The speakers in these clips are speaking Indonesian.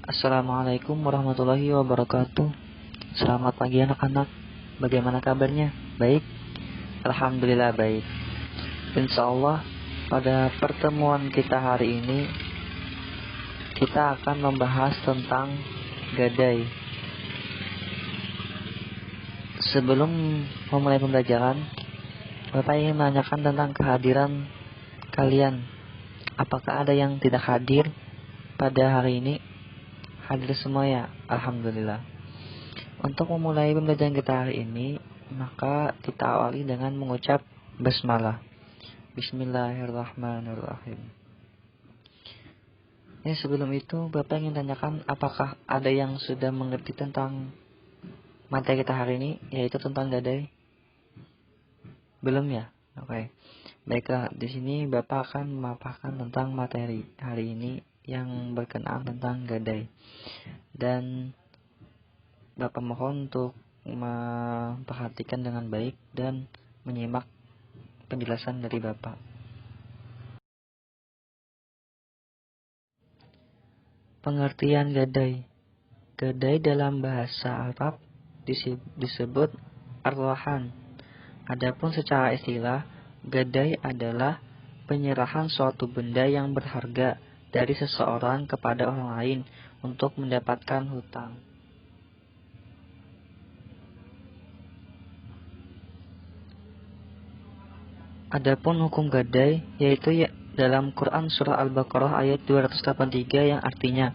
Assalamualaikum warahmatullahi wabarakatuh. Selamat pagi anak-anak. Bagaimana kabarnya? Baik? Alhamdulillah baik. Insya Allah pada pertemuan kita hari ini kita akan membahas tentang gadai. Sebelum memulai pembelajaran, Bapak ingin menanyakan tentang kehadiran kalian. Apakah ada yang tidak hadir pada hari ini? Hadir semua ya? Alhamdulillah. Untuk memulai pembelajaran kita hari ini, maka kita awali dengan mengucap basmalah. Bismillahirrahmanirrahim. Sebelum itu, Bapak ingin tanyakan apakah ada yang sudah mengerti tentang materi kita hari ini, yaitu tentang gadai? Belum ya? Oke. Baiklah, di sini Bapak akan memaparkan tentang materi hari ini yang berkenaan tentang gadai. Dan Bapak mohon untuk memperhatikan dengan baik dan menyimak penjelasan dari Bapak. Pengertian gadai. Gadai dalam bahasa Arab disebut arwahan. Adapun secara istilah, gadai adalah penyerahan suatu benda yang berharga dari seseorang kepada orang lain untuk mendapatkan hutang. Adapun hukum gadai, yaitu dalam Quran Surah Al-Baqarah ayat 283 yang artinya,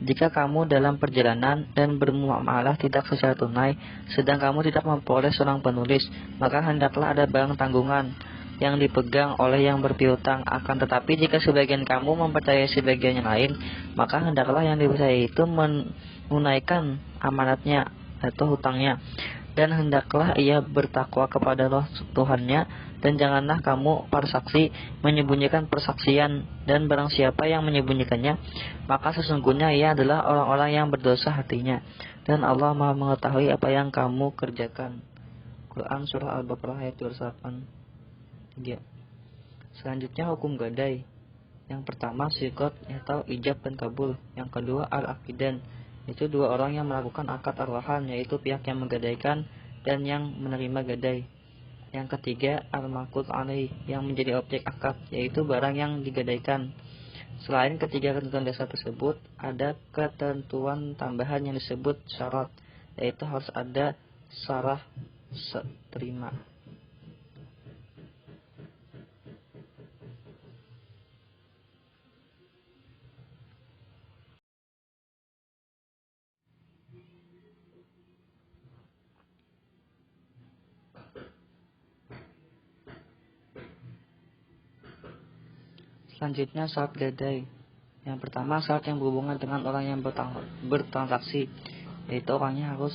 jika kamu dalam perjalanan dan bermuamalah tidak secara tunai, sedang kamu tidak memperoleh seorang penulis, maka hendaklah ada barang tanggungan yang dipegang oleh yang berpiutang. Akan tetapi jika sebagian kamu mempercayai sebagian yang lain, maka hendaklah yang dipercayai itu menunaikan amanatnya atau hutangnya. Dan hendaklah ia bertakwa kepada Allah Tuhannya, dan janganlah kamu para saksi menyembunyikan persaksian, dan barang siapa yang menyembunyikannya, maka sesungguhnya ia adalah orang-orang yang berdosa hatinya, dan Allah Maha mengetahui apa yang kamu kerjakan. Quran Surah Al-Baqarah ayat 283. Selanjutnya hukum gadai. Yang pertama sikot atau ijab dan kabul. Yang kedua al-aqidan, itu dua orang yang melakukan akad arwahan, yaitu pihak yang menggadaikan dan yang menerima gadai. Yang ketiga al-maqut alaih, yang menjadi objek akad, yaitu barang yang digadaikan. Selain ketiga ketentuan dasar tersebut, ada ketentuan tambahan yang disebut syarat, yaitu harus ada sarah terima. Selanjutnya syarat gadai. Yang pertama syarat yang berhubungan dengan orang yang bertransaksi, yaitu orangnya harus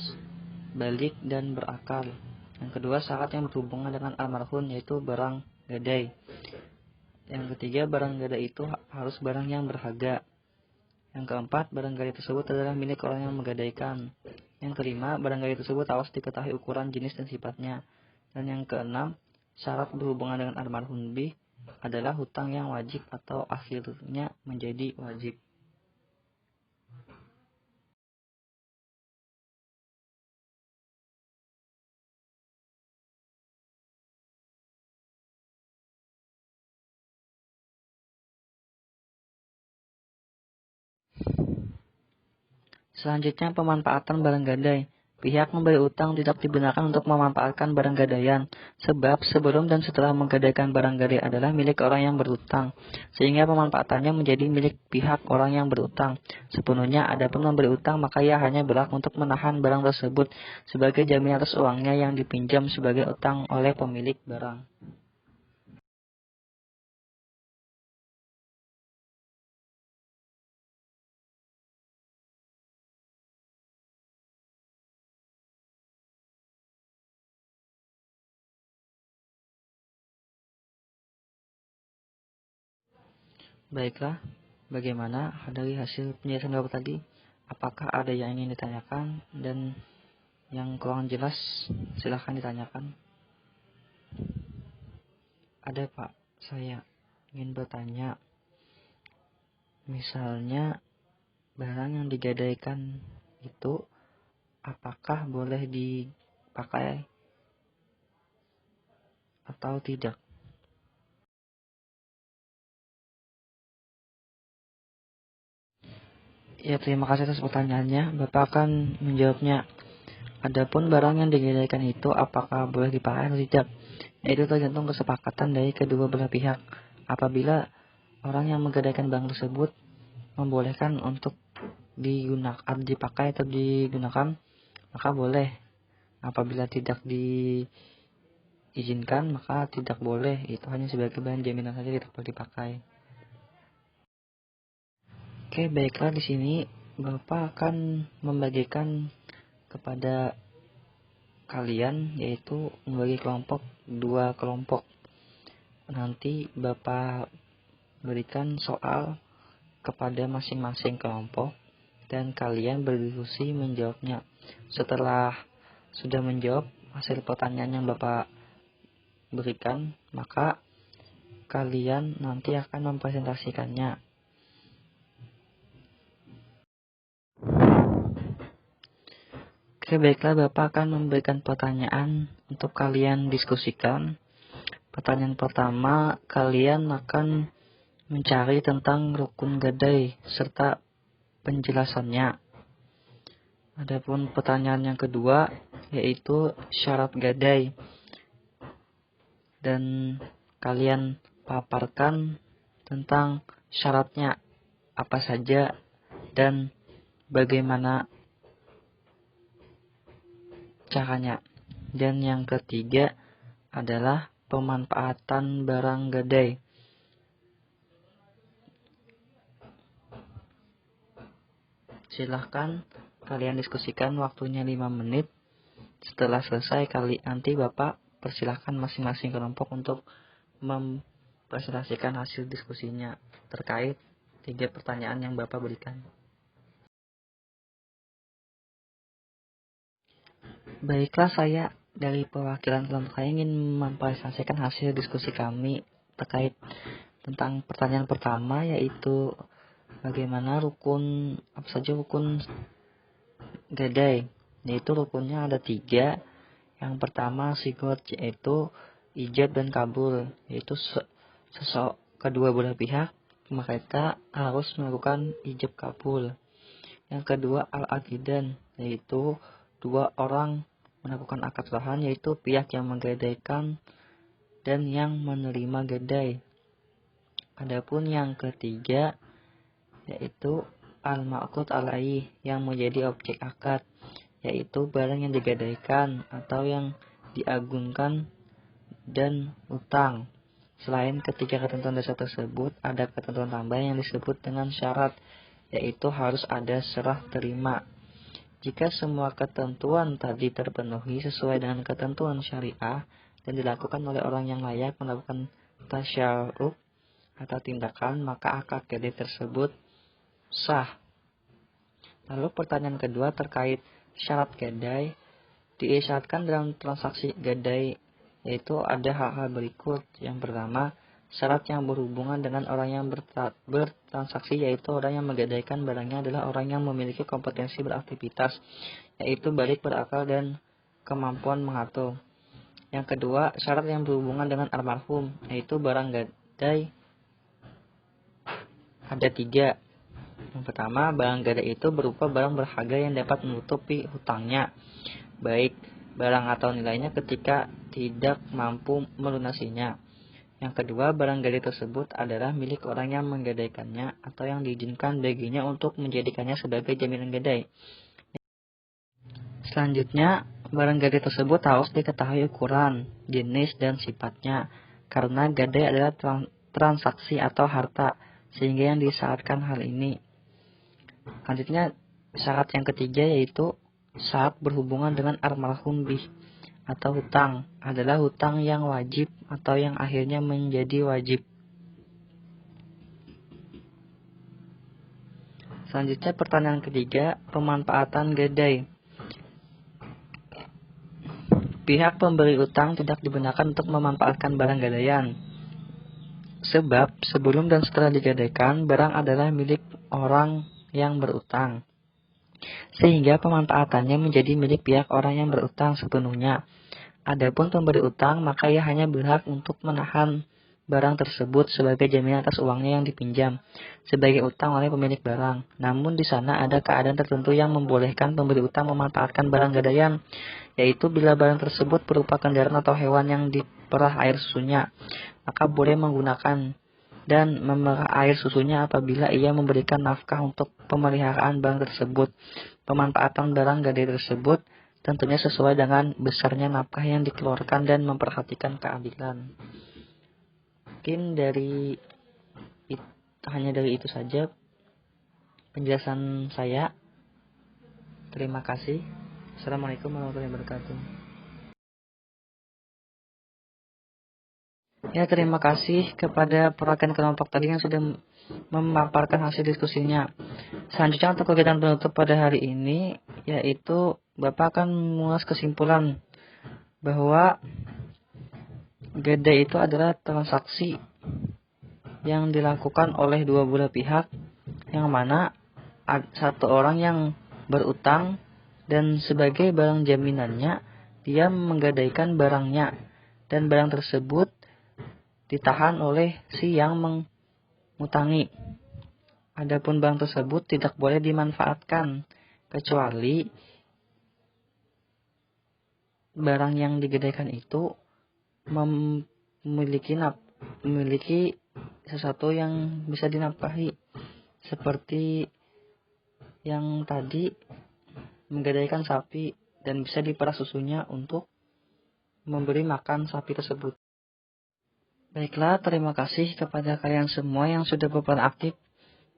balik dan berakal. Yang kedua syarat yang berhubungan dengan almarhum, yaitu barang gadai. Yang ketiga barang gadai itu harus barang yang berharga. Yang keempat barang gadai tersebut adalah milik orang yang menggadaikan. Yang kelima barang gadai tersebut harus diketahui ukuran, jenis dan sifatnya. Dan yang keenam syarat berhubungan dengan almarhum adalah hutang yang wajib atau akhirnya menjadi wajib. Selanjutnya pemanfaatan barang gadai. Pihak memberi utang tidak dibenarkan untuk memanfaatkan barang gadaian, sebab sebelum dan setelah menggadaikan barang gadai adalah milik orang yang berutang, sehingga pemanfaatannya menjadi milik pihak orang yang berutang sepenuhnya. Adapun memberi utang, maka ia hanya berhak untuk menahan barang tersebut sebagai jaminan atas uangnya yang dipinjam sebagai utang oleh pemilik barang. Baiklah, bagaimana dari hasil penjelasan Bapak tadi? Apakah ada yang ingin ditanyakan, dan yang kurang jelas silahkan ditanyakan. Ada Pak, saya ingin bertanya. Misalnya barang yang digadaikan itu apakah boleh dipakai atau tidak? Ya, terima kasih atas pertanyaannya. Bapak akan menjawabnya. Adapun barang yang digadaikan itu apakah boleh dipakai atau tidak? Itu tergantung kesepakatan dari kedua belah pihak. Apabila orang yang menggadaikan barang tersebut membolehkan untuk dipakai atau digunakan, maka boleh. Apabila tidak diizinkan, maka tidak boleh. Itu hanya sebagai bahan jaminan saja, tidak boleh dipakai. Oke, baiklah, di sini Bapak akan membagikan kepada kalian, yaitu membagi kelompok 2 kelompok. Nanti Bapak berikan soal kepada masing-masing kelompok dan kalian berdiskusi menjawabnya. Setelah sudah menjawab hasil pertanyaan yang Bapak berikan, maka kalian nanti akan mempresentasikannya. Oke, baiklah, Bapak akan memberikan pertanyaan untuk kalian diskusikan. Pertanyaan pertama, kalian akan mencari tentang rukun gadai serta penjelasannya. Adapun pertanyaan yang kedua, yaitu syarat gadai. Dan kalian paparkan tentang syaratnya apa saja dan bagaimana caranya. Dan yang ketiga adalah pemanfaatan barang gadai. Silahkan kalian diskusikan, waktunya 5 menit. Setelah selesai, nanti Bapak persilahkan masing-masing kelompok untuk mempresentasikan hasil diskusinya terkait 3 pertanyaan yang Bapak berikan. Baiklah, saya dari perwakilan kelompok saya ingin mempresentasikan hasil diskusi kami terkait tentang pertanyaan pertama, yaitu bagaimana apa saja rukun gadai. Yaitu rukunnya ada 3. Yang pertama sigot, yaitu ijab dan kabul, yaitu kedua belah pihak mereka harus melakukan ijab kabul. Yang kedua al-aqidan, yaitu 2 orang melakukan akad lahan, yaitu pihak yang menggadaikan dan yang menerima gadai. Adapun yang ketiga yaitu al-ma'qud alaih, yang menjadi objek akad, yaitu barang yang digadaikan atau yang diagunkan dan utang. Selain ketiga ketentuan dasar tersebut, ada ketentuan tambahan yang disebut dengan syarat, yaitu harus ada serah terima. Jika semua ketentuan tadi terpenuhi sesuai dengan ketentuan syariah dan dilakukan oleh orang yang layak melakukan tasyarruf atau tindakan, maka akad gadai tersebut sah. Lalu pertanyaan kedua terkait syarat gadai. Diisyaratkan dalam transaksi gadai, yaitu ada hal-hal berikut. Yang pertama, syarat yang berhubungan dengan orang yang bertransaksi, yaitu orang yang menggadaikan barangnya adalah orang yang memiliki kompetensi beraktivitas, yaitu balik berakal dan kemampuan mengatur. Yang kedua, syarat yang berhubungan dengan almarhum, yaitu barang gadai ada 3. Yang pertama, barang gadai itu berupa barang berharga yang dapat menutupi hutangnya, baik barang atau nilainya ketika tidak mampu melunasinya. Yang kedua, barang gadai tersebut adalah milik orang yang menggadaikannya atau yang diizinkan baginya untuk menjadikannya sebagai jaminan gadai. Selanjutnya, barang gadai tersebut harus diketahui ukuran, jenis, dan sifatnya, karena gadai adalah transaksi atau harta, sehingga yang disyaratkan hal ini. Selanjutnya, syarat yang ketiga yaitu syarat berhubungan dengan almarhum bih atau hutang, adalah hutang yang wajib atau yang akhirnya menjadi wajib. Selanjutnya, pertanyaan ketiga, pemanfaatan gadai. Pihak pemberi utang tidak dibenarkan untuk memanfaatkan barang gadaian, sebab sebelum dan setelah digadaikan barang adalah milik orang yang berutang, sehingga pemanfaatannya menjadi milik pihak orang yang berutang sepenuhnya. Adapun pemberi utang, maka ia hanya berhak untuk menahan barang tersebut sebagai jaminan atas uangnya yang dipinjam sebagai utang oleh pemilik barang. Namun di sana ada keadaan tertentu yang membolehkan pemberi utang memanfaatkan barang gadaian, yaitu bila barang tersebut berupa kendaraan atau hewan yang diperah air susunya, maka boleh menggunakan dan memerah air susunya apabila ia memberikan nafkah untuk pemeliharaan barang tersebut. Pemanfaatan barang gadai tersebut tentunya sesuai dengan besarnya nafkah yang dikeluarkan dan memperhatikan keadilan. Mungkin hanya dari itu saja penjelasan saya. Terima kasih. Assalamualaikum warahmatullahi wabarakatuh. Ya, terima kasih kepada perwakilan kelompok tadi yang sudah memaparkan hasil diskusinya. Selanjutnya untuk kegiatan penutup pada hari ini, yaitu Bapak akan mengulas kesimpulan bahwa gadai itu adalah transaksi yang dilakukan oleh dua belah pihak, yang mana satu orang yang berutang dan sebagai barang jaminannya dia menggadaikan barangnya, dan barang tersebut ditahan oleh si yang mengutangi. Adapun barang tersebut tidak boleh dimanfaatkan kecuali barang yang digadaikan itu memiliki sesuatu yang bisa dinafkahi, seperti yang tadi menggadaikan sapi dan bisa diperah susunya untuk memberi makan sapi tersebut. Baiklah, terima kasih kepada kalian semua yang sudah berperan aktif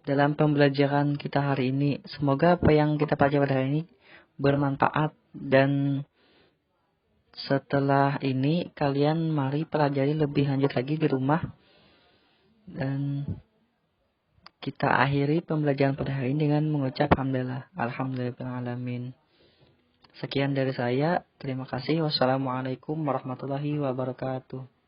dalam pembelajaran kita hari ini. Semoga apa yang kita pelajari pada hari ini bermanfaat, dan setelah ini kalian mari pelajari lebih lanjut lagi di rumah. Dan kita akhiri pembelajaran pada hari ini dengan mengucap alhamdulillahirrahmanirrahim. Sekian dari saya. Terima kasih. Wassalamualaikum warahmatullahi wabarakatuh.